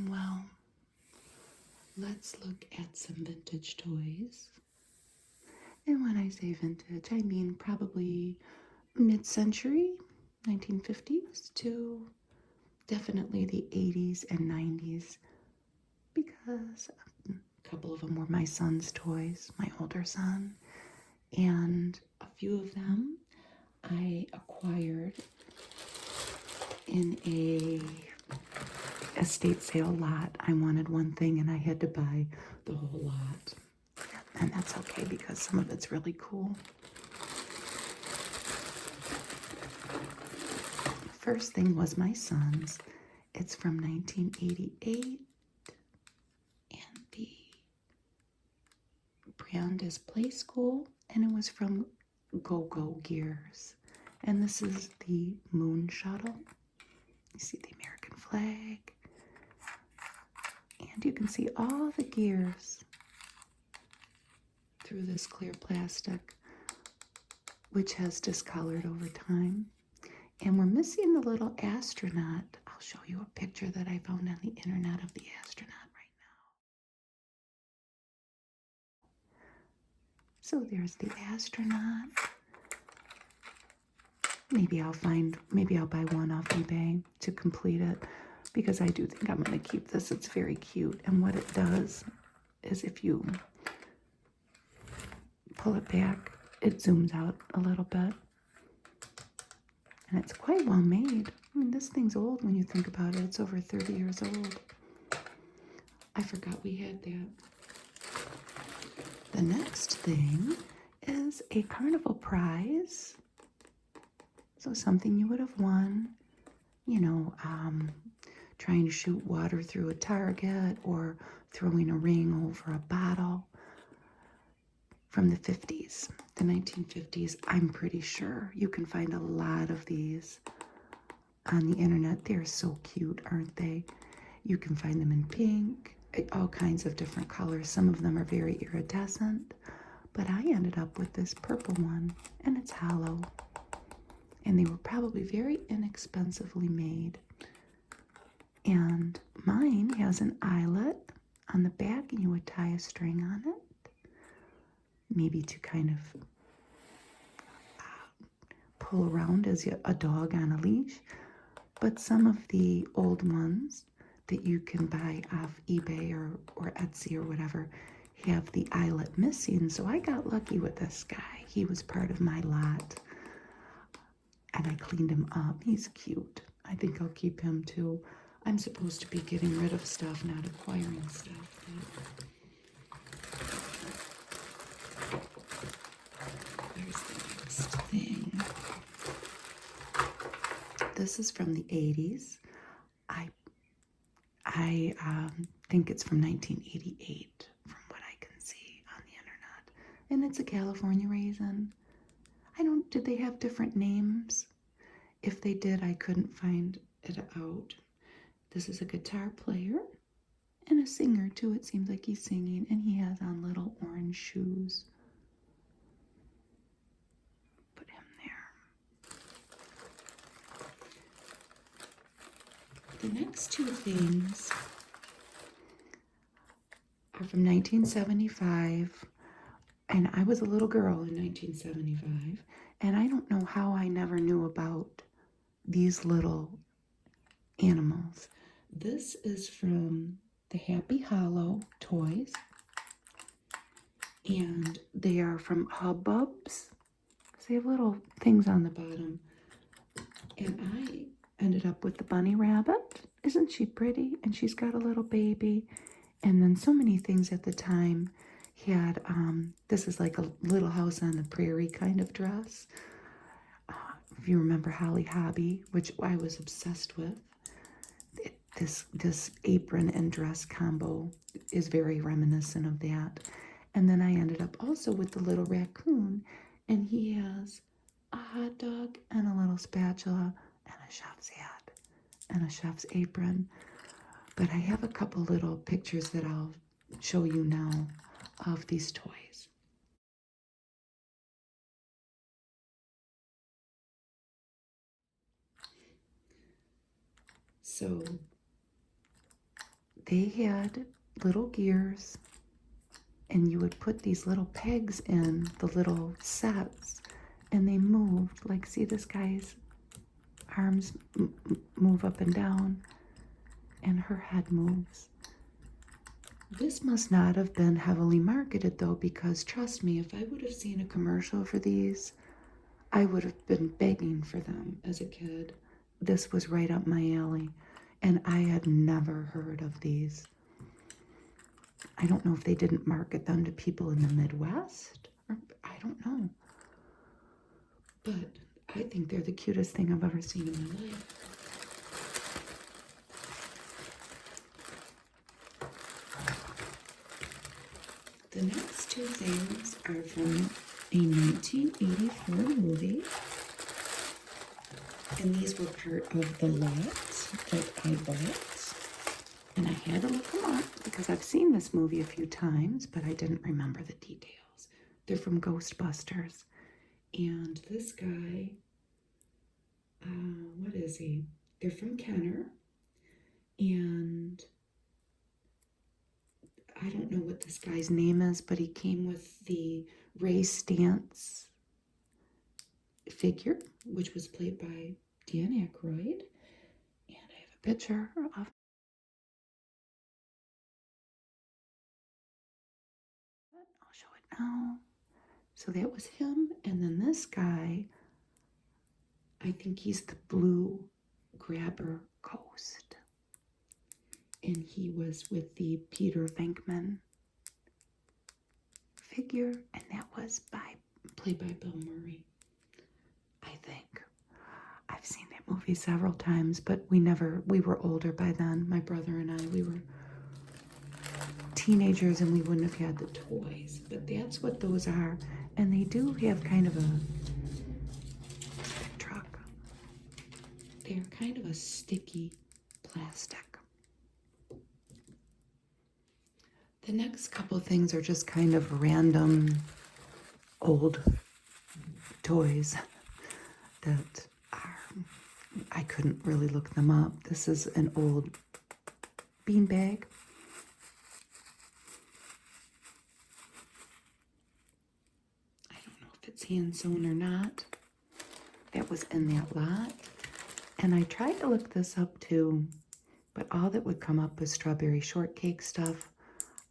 Well, let's look at some vintage toys. And when I say vintage, I mean probably mid-century, 1950s to definitely the 80s and 90s, because a couple of them were my son's toys, my older son, and a few of them I acquired in a estate sale lot. I wanted one thing and I had to buy the whole lot. And that's okay because some of it's really cool. First thing was my son's. It's from 1988 and the brand is Play School, and it was from Go-Go Gears. And this is the Moon Shuttle. You see the American flag. And you can see all the gears through this clear plastic, which has discolored over time. And we're missing the little astronaut. I'll show you a picture that I found on the internet of the astronaut right now. So there's the astronaut. Maybe I'll buy one off eBay to complete it, because I do think I'm going to keep this. It's very cute. And what it does is if you pull it back, it zooms out a little bit. And it's quite well made. I mean, this thing's old when you think about it. It's over 30 years old. I forgot we had that. The next thing is a Carnival Prize. So something you would have won, you know, trying to shoot water through a target or throwing a ring over a bottle. From the 50s, the 1950s, I'm pretty sure. You can find a lot of these on the internet. They're so cute, aren't they? You can find them in pink, all kinds of different colors. Some of them are very iridescent, but I ended up with this purple one, and it's hollow. And they were probably very inexpensively made. And mine has an eyelet on the back, and you would tie a string on it. Maybe to kind of pull around as a dog on a leash. But some of the old ones that you can buy off eBay or Etsy or whatever have the eyelet missing. So I got lucky with this guy. He was part of my lot. And I cleaned him up. He's cute. I think I'll keep him too. I'm supposed to be getting rid of stuff, not acquiring stuff. There's the next thing. This is from the 80s. I think it's from 1988, from what I can see on the internet. And it's a California Raisin. Did they have different names? If they did, I couldn't find it out. This is a guitar player and a singer too. It seems like he's singing, and he has on little orange shoes. Put him there. The next two things are from 1975, and I was a little girl in 1975, and I don't know how I never knew about these little animals. This is from the Happy Hollow toys, and they are from Hubbubs. They have little things on the bottom, and I ended up with the bunny rabbit. Isn't she pretty? And she's got a little baby. And then so many things at the time had, this is like a Little House on the Prairie kind of dress. If you remember Holly Hobby, which I was obsessed with, this apron and dress combo is very reminiscent of that. And then I ended up also with the little raccoon, and he has a hot dog and a little spatula and a chef's hat and a chef's apron. But I have a couple little pictures that I'll show you now of these toys. So they had little gears, and you would put these little pegs in the little sets, and they moved. Like, see this guy's arms move up and down, and her head moves. This must not have been heavily marketed, though, because trust me, if I would have seen a commercial for these, I would have been begging for them as a kid. This was right up my alley, and I had never heard of these. I don't know if they didn't market them to people in the Midwest, or I don't know. But I think they're the cutest thing I've ever seen in my life. The next two things are from a 1984 movie. And these were part of the lot that I bought. And I had to look them up because I've seen this movie a few times, but I didn't remember the details. They're from Ghostbusters. And this guy, what is he? They're from Kenner. And I don't know what this guy's name is, but he came with the Ray Stantz figure, which was played by Dan Aykroyd. And I have a picture of I'll show it now. So that was him. And then this guy, I think he's the blue grabber ghost. And he was with the Peter Venkman figure. And that was played by Bill Murray, I think. I've seen that movie several times, but we were older by then. My brother and I, we were teenagers and we wouldn't have had the toys. But that's what those are. And they do have kind of a stick truck. They're kind of a sticky plastic. The next couple things are just kind of random old toys that are, I couldn't really look them up. This is an old beanbag. I don't know if it's hand sewn or not. That was in that lot. And I tried to look this up too, but all that would come up was strawberry shortcake stuff.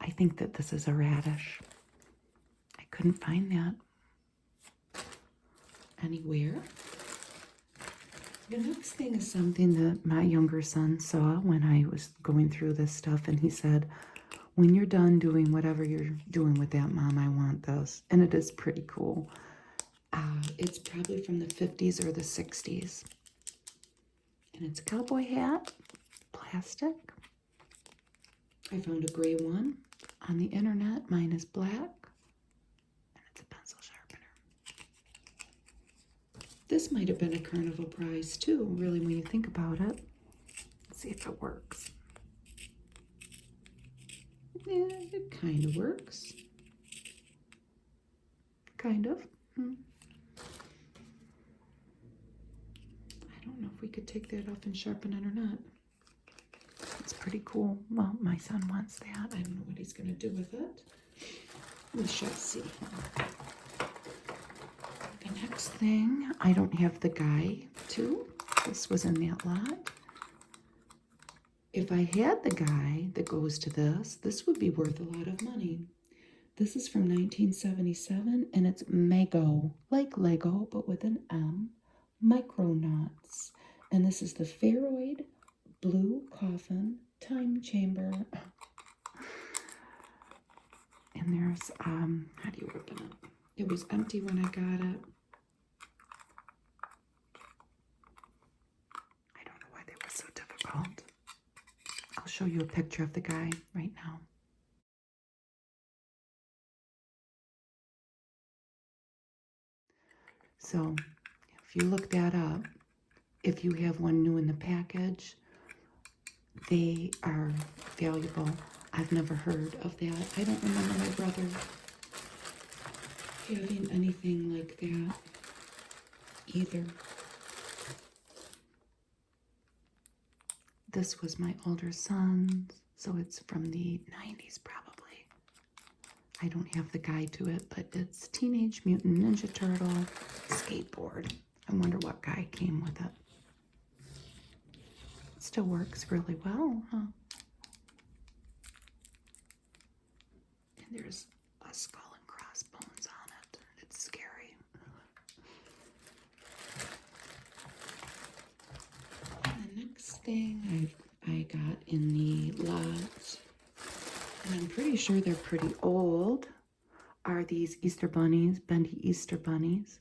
I think that this is a radish. I couldn't find that anywhere. The next thing is something that my younger son saw when I was going through this stuff, and he said, when you're done doing whatever you're doing with that, Mom, I want this. And it is pretty cool. It's probably from the 50s or the 60s. And it's a cowboy hat, plastic. I found a gray one on the internet. Mine is black. And it's a pencil sharpener. This might have been a Carnival Prize too, really, when you think about it. Let's see if it works. Yeah, it kind of works. Kind of. I don't know if we could take that off and sharpen it or not. It's pretty cool. Well, my son wants that. I don't know what he's going to do with it. We shall see. The next thing, I don't have the guy too. This was in that lot. If I had the guy that goes to this would be worth a lot of money. This is from 1977, and it's Mego, like Lego, but with an M, Micronauts. And this is the Pharoid Blue Coffin Time Chamber. And there's, how do you open it? It was empty when I got it. I don't know why they were so difficult. I'll show you a picture of the guy right now. So if you look that up, if you have one new in the package, they are valuable. I've never heard of that. I don't remember my brother having anything like that either. This was my older son's So it's from the 90s probably. I don't have the guide to it, but it's Teenage Mutant Ninja Turtle Skateboard. I wonder what guide came with it. It still works really well, huh? And there's a skull and crossbones on it. It's scary. And the next thing I got in the lot, and I'm pretty sure they're pretty old, are these Easter bunnies, bendy Easter bunnies.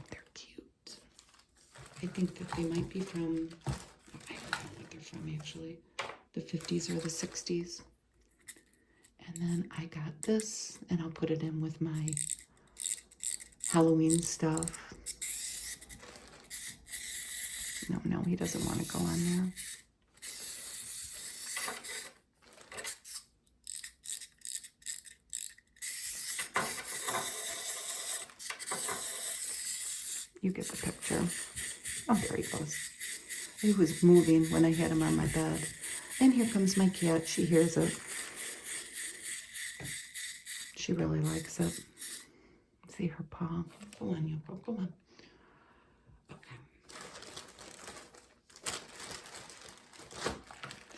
They're cute. I think that they might be from, I don't know what they're from actually, the 50s or the 60s. And then I got this, and I'll put it in with my Halloween stuff. No, he doesn't want to go on there. You get the picture. Oh, there he goes. He was moving when I had him on my bed. And here comes my cat. She hears it. She really likes it. See her paw. Go on, Yoko. Go on. Okay.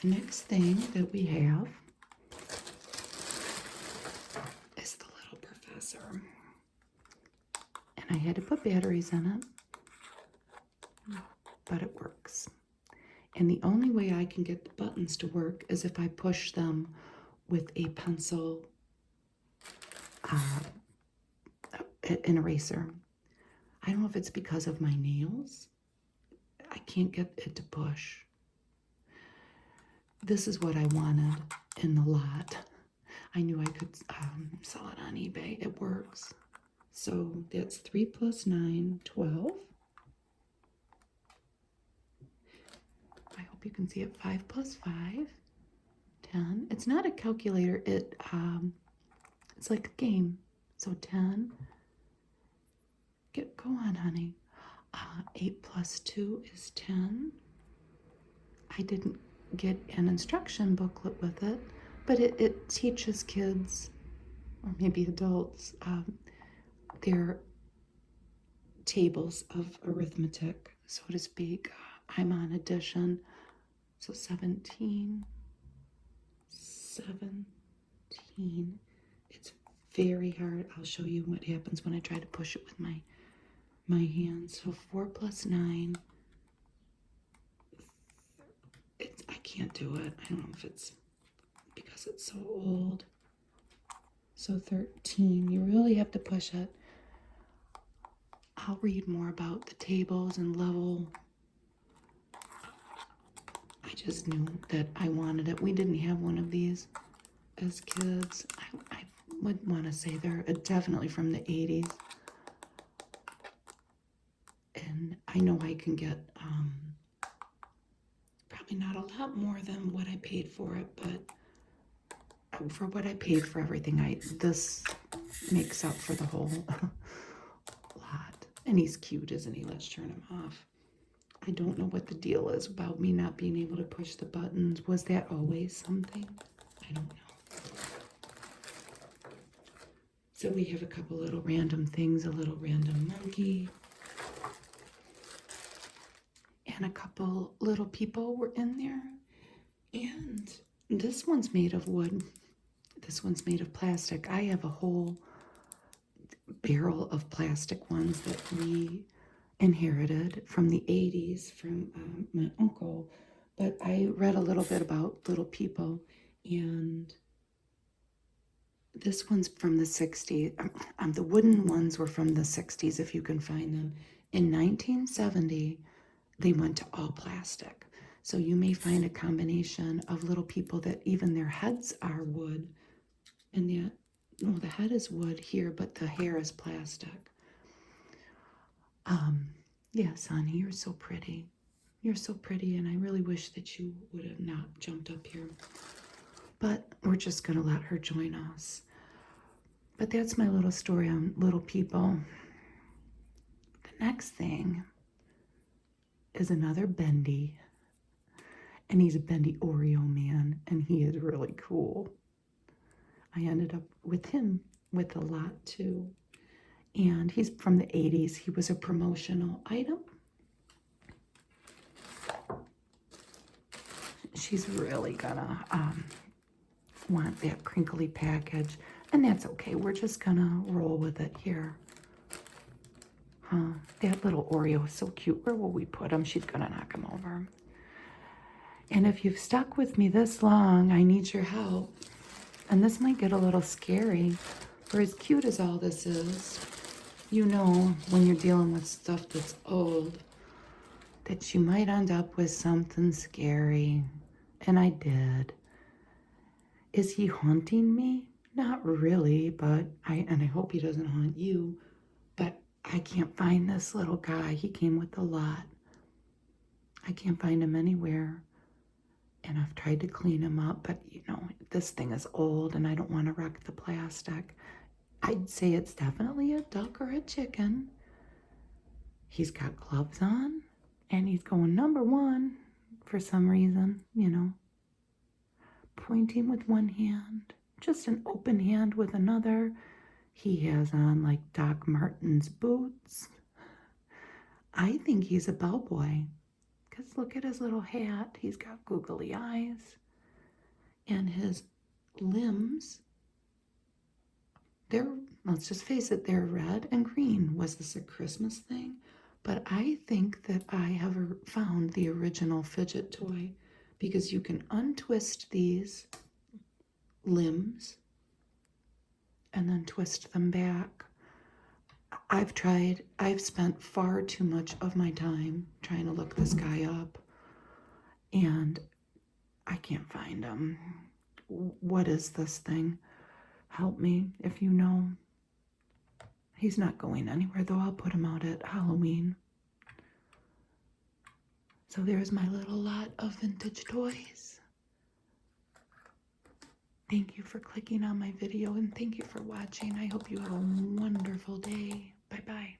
The next thing that we have is the little professor. And I had to put batteries in it, but it works. And the only way I can get the buttons to work is if I push them with a pencil, an eraser. I don't know if it's because of my nails. I can't get it to push. This is what I wanted in the lot. I knew I could sell it on eBay. It works. So that's 3 plus 9, 12. I hope you can see it. 5 plus 5, 10. It's not a calculator. It's like a game. So 10. Go on, honey. 8 plus 2 is 10. I didn't get an instruction booklet with it, but it teaches kids, or maybe adults, their tables of arithmetic, so to speak. I'm on addition, so 17. It's very hard. I'll show you what happens when I try to push it with my hands. So 4 plus 9. I can't do it. I don't know if it's because it's so old. So 13. You really have to push it. I'll read more about the tables and level. I just knew that I wanted it. We didn't have one of these as kids. I would want to say they're definitely from the 80s. And I know I can get probably not a lot more than what I paid for it, but for what I paid for everything, this makes up for the whole lot. And he's cute, isn't he? Let's turn him off. I don't know what the deal is about me not being able to push the buttons. Was that always something? I don't know. So we have a couple little random things, a little random monkey. And a couple little people were in there. And this one's made of wood. This one's made of plastic. I have a whole barrel of plastic ones that we inherited from the 80s from my uncle. But I read a little bit about little people, and this one's from the 60s. The wooden ones were from the 60s, if you can find them. In 1970, they went to all plastic. So you may find a combination of little people that even their heads are wood. And yet, no, the head is wood here, but the hair is plastic. Yes, honey, you're so pretty. You're so pretty, and I really wish that you would have not jumped up here. But we're just going to let her join us. But that's my little story on little people. next thing is another bendy. And he's a bendy Oreo man, and he is really cool. I ended up with him with a lot too. And he's from the 80s. He was a promotional item. She's really gonna want that crinkly package, and that's okay. We're just gonna roll with it here. Huh, that little Oreo is so cute. Where will we put him? She's gonna knock him over. And if you've stuck with me this long, I need your help. And this might get a little scary. For as cute as all this is, you know when you're dealing with stuff that's old, that you might end up with something scary. And I did. Is he haunting me? Not really, but I hope he doesn't haunt you. But I can't find this little guy. He came with a lot. I can't find him anywhere. And I've tried to clean him up, but you know, this thing is old and I don't want to wreck the plastic. I'd say it's definitely a duck or a chicken. He's got gloves on and he's going number one for some reason, you know. Pointing with one hand, just an open hand with another. He has on like Doc Martens boots. I think he's a bellboy. Because look at his little hat. He's got googly eyes. And his limbs, let's just face it, they're red and green. Was this a Christmas thing? But I think that I have found the original fidget toy, because you can untwist these limbs and then twist them back. I've spent far too much of my time trying to look this guy up, and I can't find him. What is this thing? Help me if you know. He's not going anywhere, though. I'll put him out at Halloween. So there's my little lot of vintage toys. Thank you for clicking on my video, and thank you for watching. I hope you have a wonderful day. Bye-bye.